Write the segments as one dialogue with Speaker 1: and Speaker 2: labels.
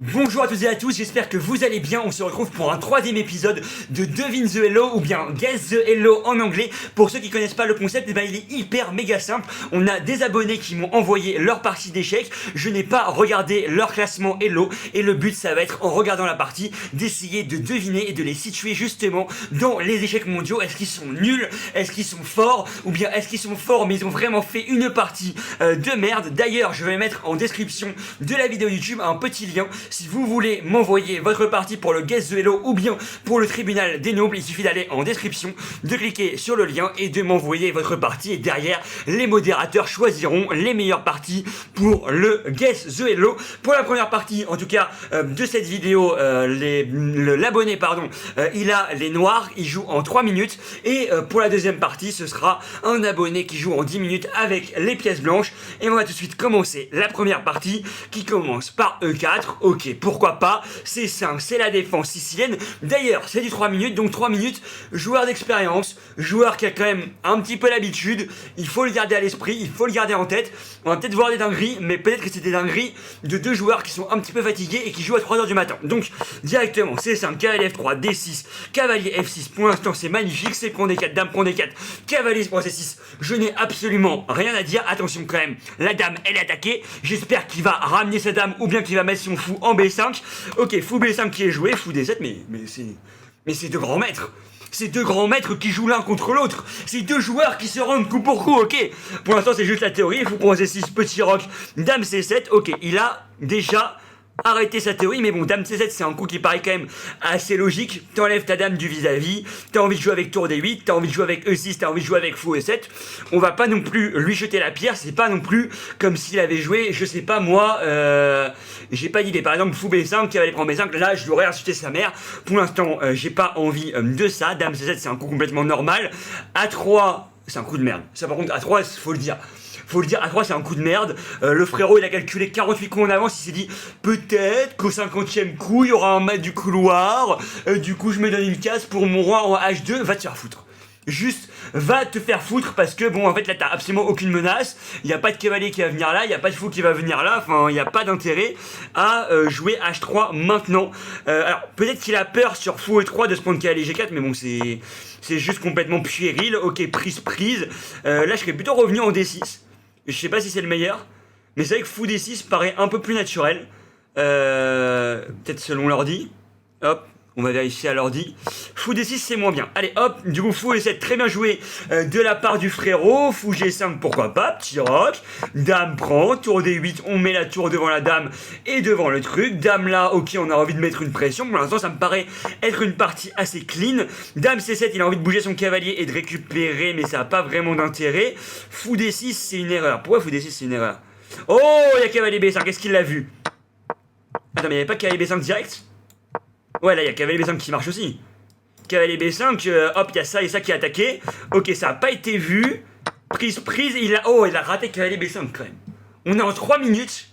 Speaker 1: Bonjour à toutes et à tous, j'espère que vous allez bien. On se retrouve pour un troisième épisode de Devine the Hello ou bien Guess the Hello en anglais. Pour ceux qui connaissent pas le concept, eh ben, il est hyper méga simple. On a des abonnés qui m'ont envoyé leur partie d'échecs. Je n'ai pas regardé leur classement Hello et le but ça va être en regardant la partie d'essayer de deviner et de les situer justement dans les échecs mondiaux. Est-ce qu'ils sont nuls? Est-ce qu'ils sont forts? Ou bien est-ce qu'ils sont forts mais ils ont vraiment fait une partie de merde? D'ailleurs, je vais mettre en description de la vidéo YouTube un petit lien. Si vous voulez m'envoyer votre partie pour le Guess the Hello ou bien pour le tribunal des nobles, il suffit d'aller en description, de cliquer sur le lien et de m'envoyer votre partie. Et derrière, les modérateurs choisiront les meilleures parties pour le Guess the Hello. Pour la première partie, en tout cas, de cette vidéo, l'abonné, il a les noirs, il joue en 3 minutes. Et pour la deuxième partie, ce sera un abonné qui joue en 10 minutes avec les pièces blanches. Et on va tout de suite commencer la première partie qui commence par E4. Ok, pourquoi pas, c'est 5, c'est la défense sicilienne. D'ailleurs, c'est du 3 minutes, donc 3 minutes, joueur d'expérience, joueur qui a quand même un petit peu l'habitude, il faut le garder à l'esprit, il faut le garder en tête. On va peut-être voir des dingueries, mais peut-être que c'est des dingueries de deux joueurs qui sont un petit peu fatigués et qui jouent à 3h du matin. Donc, directement, C5, cavalier F3, D6, cavalier F6, pour l'instant c'est magnifique, c'est prend D4, dame prend D4, cavalier prend C6, je n'ai absolument rien à dire. Attention quand même, la dame elle est attaquée, j'espère qu'il va ramener sa dame ou bien qu'il va mettre son fou en B5. Ok, fou B5 qui est joué, fou D7, mais c'est deux grands maîtres. C'est deux grands maîtres qui jouent l'un contre l'autre. C'est deux joueurs qui se rendent coup pour coup, ok. Pour l'instant c'est juste la théorie, fou prend C6, petit roc, dame C7, ok, il a déjà arrêter sa théorie, mais bon, dame C7 c'est un coup qui paraît quand même assez logique. T'enlèves ta dame du vis-à-vis, t'as envie de jouer avec tour D8, t'as envie de jouer avec E6, t'as envie de jouer avec fou E7. On va pas non plus lui jeter la pierre, c'est pas non plus comme s'il avait joué, je sais pas moi, j'ai pas d'idée. Par exemple, fou B5, cavalier prend B5, là je lui aurais insulté sa mère. Pour l'instant, j'ai pas envie de ça. Dame C7 c'est un coup complètement normal. A3, c'est un coup de merde. Ça par contre, A3, faut le dire. Faut le dire, à 3 c'est un coup de merde. Le frérot il a calculé 48 coups en avance, il s'est dit peut-être qu'au 50e coup il y aura un maître du couloir, du coup je me donne une case pour mon roi en H2, va te faire foutre. Juste, va te faire foutre parce que bon en fait là t'as absolument aucune menace, il n'y a pas de cavalier qui va venir là, il n'y a pas de fou qui va venir là, enfin il n'y a pas d'intérêt à jouer H3 maintenant. Alors peut-être qu'il a peur sur fou E3 de se prendre cavalier G4, mais bon c'est juste complètement puéril. Ok, prise. Là je serais plutôt revenu en D6. Je sais pas si c'est le meilleur, mais c'est vrai que fou D6 paraît un peu plus naturel. Peut-être selon l'ordi. Hop, on va vérifier à l'ordi. Fou D6 c'est moins bien. Allez hop, du coup fou E7 très bien joué de la part du frérot. Fou G5 pourquoi pas, petit roc. Dame prend, tour D8, on met la tour devant la dame et devant le truc. Dame là, ok on a envie de mettre une pression. Pour l'instant ça me paraît être une partie assez clean. Dame C7 il a envie de bouger son cavalier et de récupérer mais ça n'a pas vraiment d'intérêt. Fou D6 c'est une erreur. Pourquoi fou D6 c'est une erreur? Oh il y a cavalier B5, qu'est-ce qu'il l'a vu? Attends mais il n'y avait pas cavalier B5 direct? Ouais là il y a cavalier B5 qui marche aussi. Cavalier B5, hop, il y a ça et ça qui est attaqué. Ok, ça n'a pas été vu. Prise, il a raté cavalier B5 quand même. On est en 3 minutes.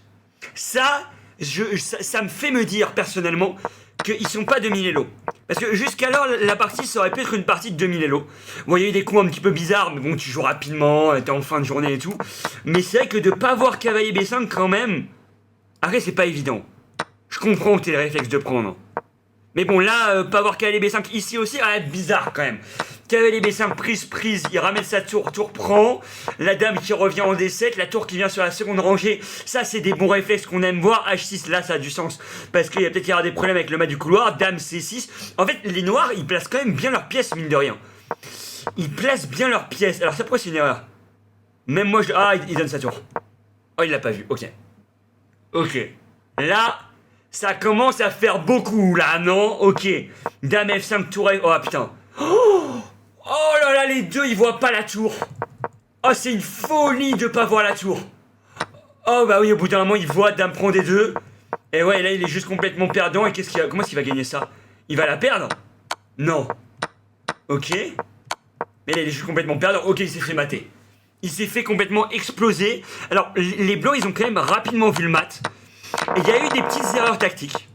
Speaker 1: Ça me fait me dire personnellement qu'ils sont pas 2000 Elo. Parce que jusqu'alors, la partie, ça aurait pu être une partie de 2000 Elo. Bon, il y a eu des coups un petit peu bizarres, mais bon, tu joues rapidement, t'es en fin de journée et tout. Mais c'est vrai que de pas voir cavalier B5 quand même, après, c'est pas évident. Je comprends que t'aies le réflexe de prendre. Mais bon, là, pas voir cavalier B5 ici aussi, va être bizarre quand même. Cavalier B5, prise, il ramène sa tour prend. La dame qui revient en D7, la tour qui vient sur la seconde rangée. Ça, c'est des bons réflexes qu'on aime voir. H6, là, ça a du sens. Parce qu'il y a peut-être y aura des problèmes avec le maître du couloir. Dame C6. En fait, les noirs, ils placent quand même bien leurs pièces, mine de rien. Ils placent bien leurs pièces. Alors, ça, pourquoi c'est une erreur? Même moi, il donne sa tour. Oh, il l'a pas vu, ok. Ok. Là... ça commence à faire beaucoup là, non? Ok. Dame F5, tour F... oh putain. Oh là là, les deux, ils voient pas la tour. Oh, c'est une folie de pas voir la tour. Oh bah oui, au bout d'un moment, il voit Dame prend des deux. Et ouais, là, il est juste complètement perdant. Et comment est-ce qu'il va gagner ça? Il va la perdre? Non. Ok. Mais là, il est juste complètement perdant. Ok, il s'est fait mater. Il s'est fait complètement exploser. Alors, les blancs, ils ont quand même rapidement vu le mat. Et il y a eu des petites erreurs tactiques.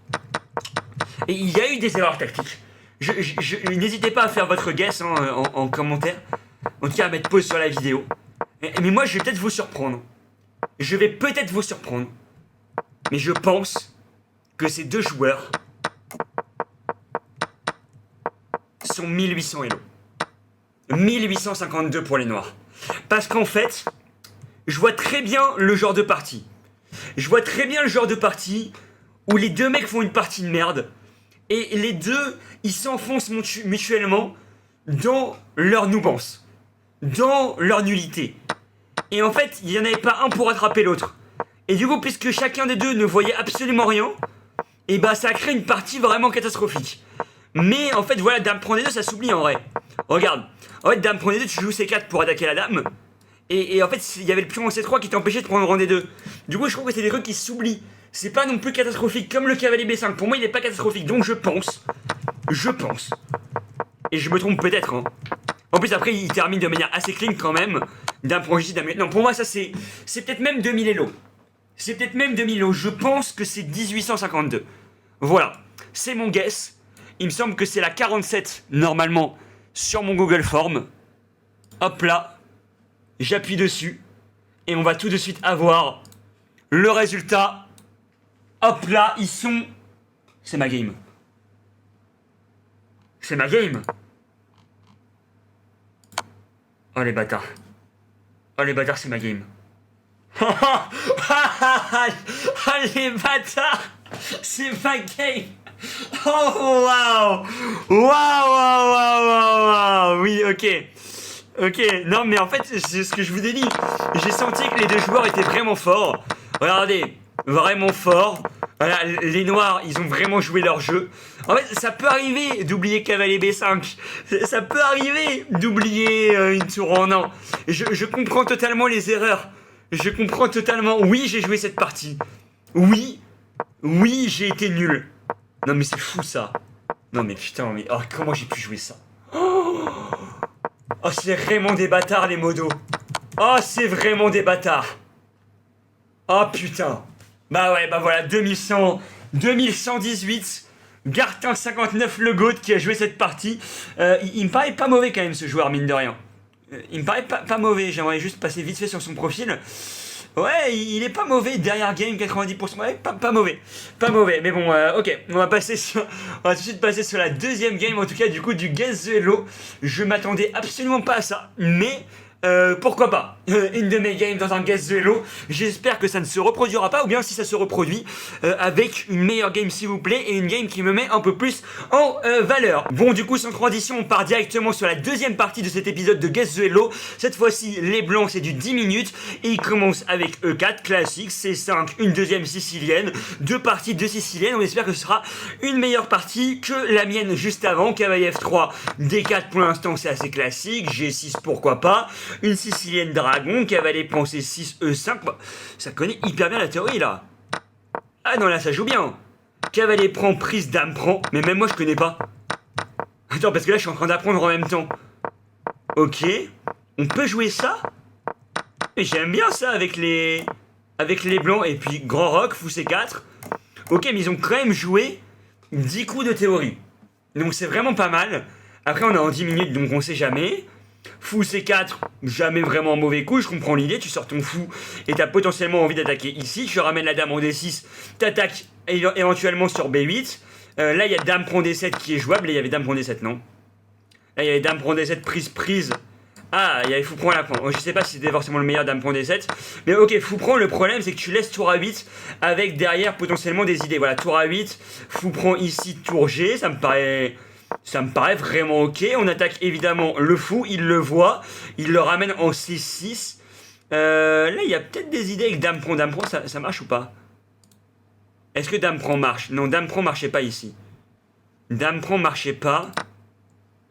Speaker 1: N'hésitez pas à faire votre guess en commentaire. En tout cas, à mettre pause sur la vidéo. Mais moi, je vais peut-être vous surprendre. Mais je pense que ces deux joueurs sont 1800 Elo. 1852 pour les noirs. Parce qu'en fait, je vois très bien le genre de partie. Je vois très bien le genre de partie où les deux mecs font une partie de merde et les deux, ils s'enfoncent mutuellement dans leur noobance, dans leur nullité. Et en fait, il n'y en avait pas un pour rattraper l'autre. Et du coup, puisque chacun des deux ne voyait absolument rien, et bah ça a créé une partie vraiment catastrophique. Mais en fait, voilà, dame prend des deux, ça s'oublie en vrai. Regarde, en fait, dame prend des deux, tu joues C4 pour attaquer la dame. Et en fait, il y avait le pion en C3 qui t'empêchait de prendre rang des deux. Du coup, je trouve que c'est des trucs qui s'oublient. C'est pas non plus catastrophique comme le cavalier B5. Pour moi, il n'est pas catastrophique. Donc je pense, et je me trompe peut-être, hein. En plus, après, il termine de manière assez clean quand même. Dame prend J, dame. Non, pour moi, ça c'est peut-être même 2000 Elo. C'est peut-être même 2000 Elo. Je pense que c'est 1852. Voilà, c'est mon guess. Il me semble que c'est la 47 normalement sur mon Google Form. Hop là, j'appuie dessus et on va tout de suite avoir le résultat. Hop là, ils sont... C'est ma game. C'est ma game. Oh les bâtards. Oh les bâtards, c'est ma game. Oh les bâtards, c'est ma game. Oh waouh. Waouh. Oui, ok. Ok, non mais en fait, c'est ce que je vous ai dit. J'ai senti que les deux joueurs étaient vraiment forts. Regardez, vraiment forts. Voilà, les noirs, ils ont vraiment joué leur jeu. En fait, ça peut arriver d'oublier cavalier B5. Ça peut arriver d'oublier une tour en un. Je comprends totalement les erreurs. Je comprends totalement. Oui, j'ai joué cette partie. Oui, j'ai été nul. Non mais c'est fou ça. Non mais putain, mais oh, comment j'ai pu jouer ça? Oh, c'est vraiment des bâtards les modos. Oh, c'est vraiment des bâtards. Oh putain. Bah ouais, bah voilà, 2118. Gartin 59 le GOAT qui a joué cette partie. Il me paraît pas mauvais quand même ce joueur, mine de rien. Il me paraît pas mauvais, j'aimerais juste passer vite fait sur son profil. Ouais, il est pas mauvais derrière game, 90%. Ouais, pas mauvais. Pas mauvais. Mais bon, ok, on va tout de suite passer sur la deuxième game, en tout cas, du coup, du Guess the Elo. Je m'attendais absolument pas à ça, mais... pourquoi pas une de mes games dans un Guess the Elo. J'espère que ça ne se reproduira pas, ou bien si ça se reproduit, avec une meilleure game s'il vous plaît, et une game qui me met un peu plus en valeur. Bon, du coup, sans transition, on part directement sur la deuxième partie de cet épisode de Guess the Elo. Cette fois-ci, les blancs, c'est du 10 minutes, et il commence avec E4, classique, C5, une deuxième sicilienne, deux parties de sicilienne. On espère que ce sera une meilleure partie que la mienne juste avant. Cavalier F3, D4 pour l'instant, c'est assez classique, G6, pourquoi pas. Une sicilienne dragon, cavalier prend C6, E5. Bah, ça connaît hyper bien la théorie là. Ah non, là ça joue bien. Cavalier prend, prise, dame prend. Mais même moi je connais pas. Attends, parce que là je suis en train d'apprendre en même temps. Ok. On peut jouer ça. Et j'aime bien ça avec les blancs. Et puis grand roc, fou C4. Ok, mais ils ont quand même joué 10 coups de théorie. Donc c'est vraiment pas mal. Après on est en 10 minutes donc on sait jamais. Fou C4, jamais vraiment un mauvais coup, je comprends l'idée, tu sors ton fou et t'as potentiellement envie d'attaquer ici, tu ramènes la dame en D6, t'attaques éventuellement sur B8, là il y a dame prend D7 qui est jouable, et il y avait dame prend D7 non? Là il y avait dame prend D7 prise, ah il y avait fou prend la prendre, je sais pas si c'était forcément le meilleur dame prend D7, mais ok fou prend, le problème c'est que tu laisses tour A8 avec derrière potentiellement des idées, voilà tour A8, fou prend ici tour G, ça me paraît vraiment ok. On attaque évidemment le fou, il le voit, il le ramène en C6. Là, il y a peut-être des idées avec dame prend, ça marche ou pas? Est-ce que dame prend marche? Non, dame prend marchait pas ici. Dame prend marchait pas.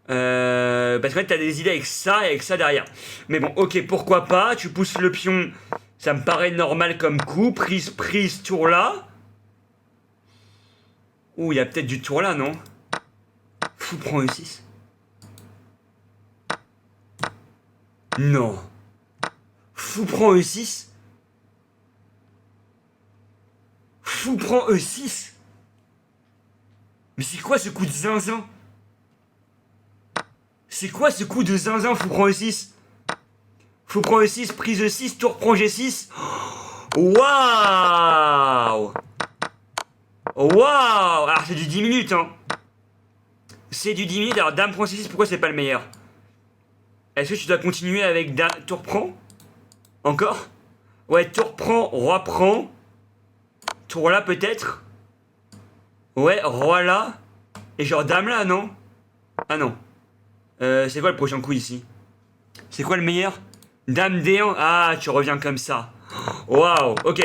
Speaker 1: Parce que t'as des idées avec ça et avec ça derrière. Mais bon, ok, pourquoi pas? Tu pousses le pion, ça me paraît normal comme coup. Prise, tour là. Ouh, il y a peut-être du tour là, non? Fou prend E6. Non. Fou prend E6. Fou prend E6. Mais c'est quoi ce coup de zinzin? C'est quoi ce coup de zinzin? Fou prend E6. Fou prend E6, prise E6, tour prend G6. Waouh. Waouh! Alors c'est du 10 minutes, hein. C'est du 10 minutes. Alors dame prend C6, pourquoi c'est pas le meilleur? Est-ce que tu dois continuer avec tour prend? Encore? Ouais, tour prend, roi prend. Tour là peut-être. Ouais, roi là. Et genre dame là, non? Ah non. C'est quoi le prochain coup ici? C'est quoi le meilleur? Dame D1. Ah, tu reviens comme ça. Waouh, ok.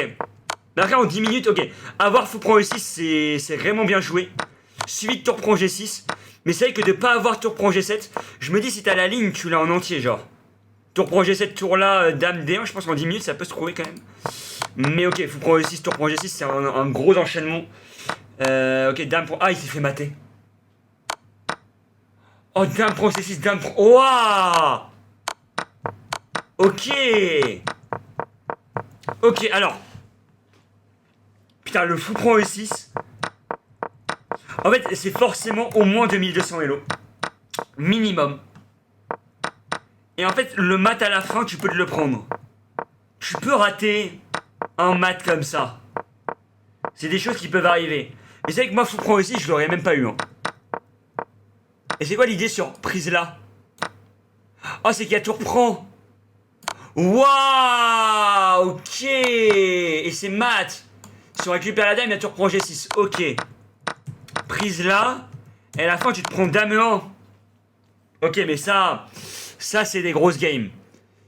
Speaker 1: D'accord, en 10 minutes, ok. Avoir fou prend E6, c'est vraiment bien joué. Suivi de tour prend G6. Mais c'est vrai que de pas avoir tour prend G7, je me dis si t'as la ligne, tu l'as en entier, genre. Tour prend G7, tour là, dame D1, je pense qu'en 10 minutes, ça peut se trouver quand même. Mais ok, fou prend E6, tour prend G6, c'est un gros enchaînement. Ok, dame prend... Ah, il s'est fait mater. Oh, dame prend C6, dame prend... Waouh! Ok. Ok, alors. Putain, le fou prend E6. En fait, c'est forcément au moins 2200 Elo. Minimum. Et en fait, le mat à la fin, tu peux te le prendre. Tu peux rater un mat comme ça. C'est des choses qui peuvent arriver. Mais c'est vrai que moi, fou prend E6, je l'aurais même pas eu. Hein. Et c'est quoi l'idée sur prise là? Oh, c'est qu'il y a tour prend. Waouh! Ok! Et c'est mat. Si on récupère la dame, il y a tour prend G6. Ok. Prise là. Et à la fin, tu te prends dame 1. Ok, mais ça c'est des grosses games.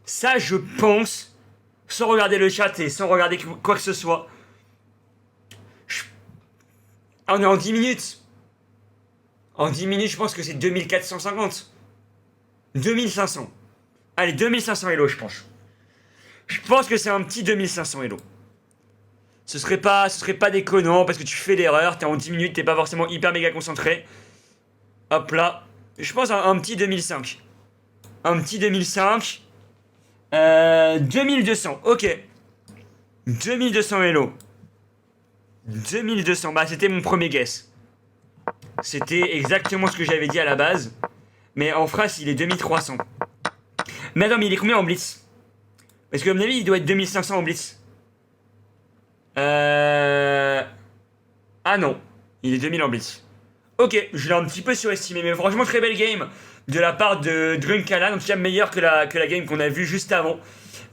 Speaker 1: Ça, je pense, sans regarder le chat et sans regarder quoi que ce soit. On est en 10 minutes. En 10 minutes, je pense que c'est 2450. 2500. Allez, 2500 Elo, je pense. Je pense que c'est un petit 2500 Elo. Ce serait pas déconnant parce que tu fais l'erreur, t'es en 10 minutes, t'es pas forcément hyper méga concentré. Hop là. Je pense un petit 2005. Un petit 2005. 2200, ok. 2200 Elo. 2200, bah c'était mon premier guess. C'était exactement ce que j'avais dit à la base. Mais en phrase, il est 2300. Mais attends, mais il est combien en blitz? Parce que à mon avis, il doit être 2500 en blitz. Ah non, il est 2000 en blitz. Ok, je l'ai un petit peu surestimé, mais franchement très belle game de la part de Drunkalan, en tout cas meilleure que la game qu'on a vue juste avant.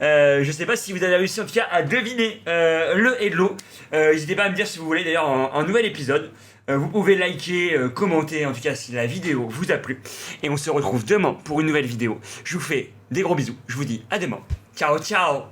Speaker 1: Je sais pas si vous avez réussi en tout cas à deviner le Elo. N'hésitez pas à me dire si vous voulez d'ailleurs un nouvel épisode. Vous pouvez liker, commenter en tout cas si la vidéo vous a plu. Et on se retrouve demain pour une nouvelle vidéo. Je vous fais des gros bisous, je vous dis à demain. Ciao ciao.